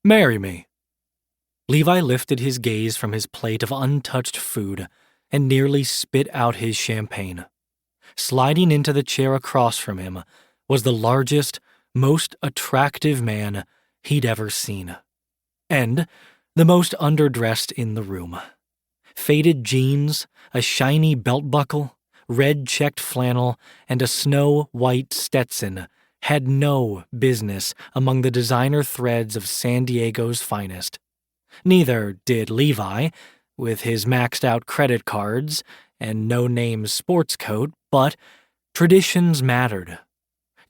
Marry me." Levi lifted his gaze from his plate of untouched food and nearly spit out his champagne. Sliding into the chair across from him was the largest, most attractive man he'd ever seen. And the most underdressed in the room. Faded jeans, a shiny belt buckle, red checked flannel, and a snow-white Stetson had no business among the designer threads of San Diego's finest. Neither did Levi, with his maxed-out credit cards and no-name sports coat, but traditions mattered.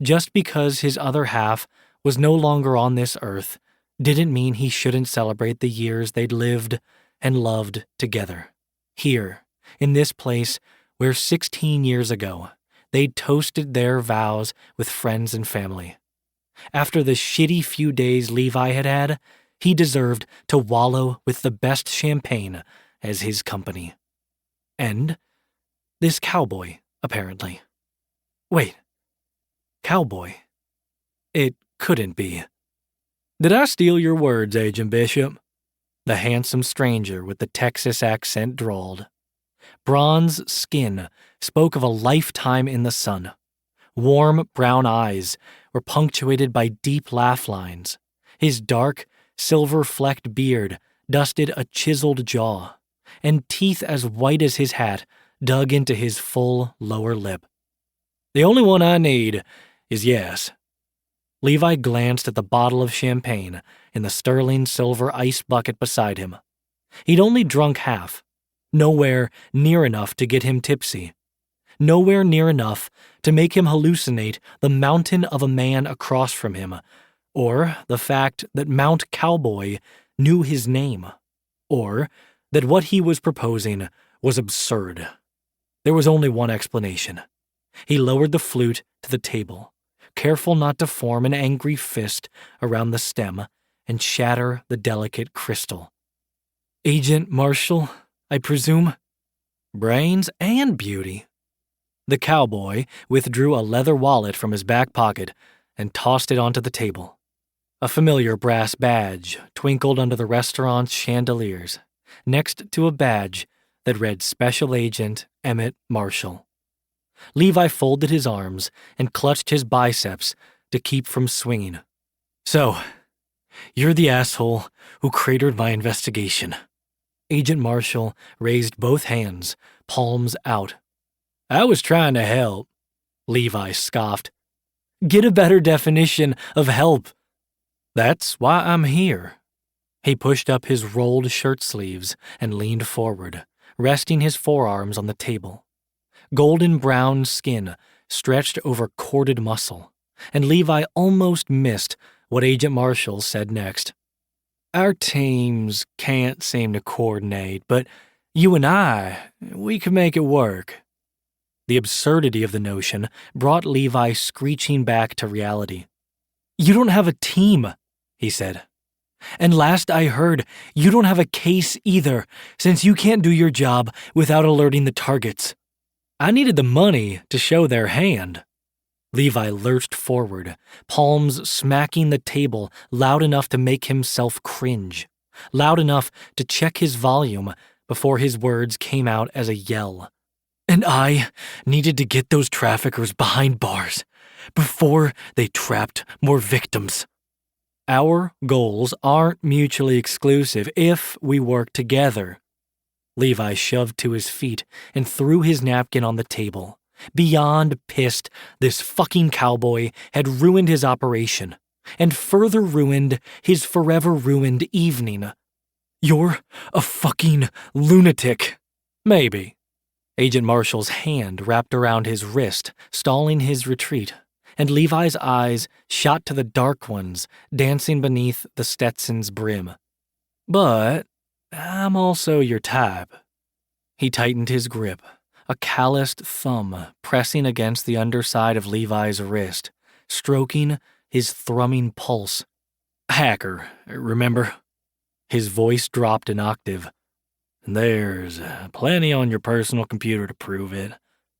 Just because his other half was no longer on this earth didn't mean he shouldn't celebrate the years they'd lived and loved together. Here, in this place where 16 years ago, they'd toasted their vows with friends and family. After the shitty few days Levi had had, he deserved to wallow with the best champagne as his company. And this cowboy, apparently. Wait. Cowboy? It couldn't be. "Did I steal your words, Agent Bishop?" The handsome stranger with the Texas accent drawled. Bronze skin spoke of a lifetime in the sun. Warm brown eyes were punctuated by deep laugh lines. His dark, silver-flecked beard dusted a chiseled jaw, and teeth as white as his hat dug into his full lower lip. "The only one I need is yes." Levi glanced at the bottle of champagne in the sterling silver ice bucket beside him. He'd only drunk half, nowhere near enough to get him tipsy, nowhere near enough to make him hallucinate the mountain of a man across from him, or the fact that Mount Cowboy knew his name, or that what he was proposing was absurd. There was only one explanation. He lowered the flute to the table, careful not to form an angry fist around the stem and shatter the delicate crystal. "Agent Marshall, I presume?" "Brains and beauty." The cowboy withdrew a leather wallet from his back pocket and tossed it onto the table. A familiar brass badge twinkled under the restaurant's chandeliers, next to a badge that read Special Agent Emmitt Marshall. Levi folded his arms and clutched his biceps to keep from swinging. "So, you're the asshole who cratered my investigation." Agent Marshall raised both hands, palms out. "I was trying to help," Levi scoffed. "Get a better definition of help." "That's why I'm here." He pushed up his rolled shirt sleeves and leaned forward, resting his forearms on the table. Golden brown skin stretched over corded muscle, and Levi almost missed what Agent Marshall said next. "Our teams can't seem to coordinate, but you and we could make it work." The absurdity of the notion brought Levi screeching back to reality. "You don't have a team," he said. "And last I heard, you don't have a case either, since you can't do your job without alerting the targets." "I needed the money to show their hand." Levi lurched forward, palms smacking the table loud enough to make himself cringe, loud enough to check his volume before his words came out as a yell. "And I needed to get those traffickers behind bars before they trapped more victims." "Our goals aren't mutually exclusive if we work together." Levi shoved to his feet and threw his napkin on the table, beyond pissed this fucking cowboy had ruined his operation, and further ruined his forever ruined evening. "You're a fucking lunatic." "Maybe." Agent Marshall's hand wrapped around his wrist, stalling his retreat, and Levi's eyes shot to the dark ones dancing beneath the Stetson's brim. "But I'm also your type." He tightened his grip, a calloused thumb pressing against the underside of Levi's wrist, stroking his thrumming pulse. "Hacker, remember?" His voice dropped an octave. "There's plenty on your personal computer to prove it."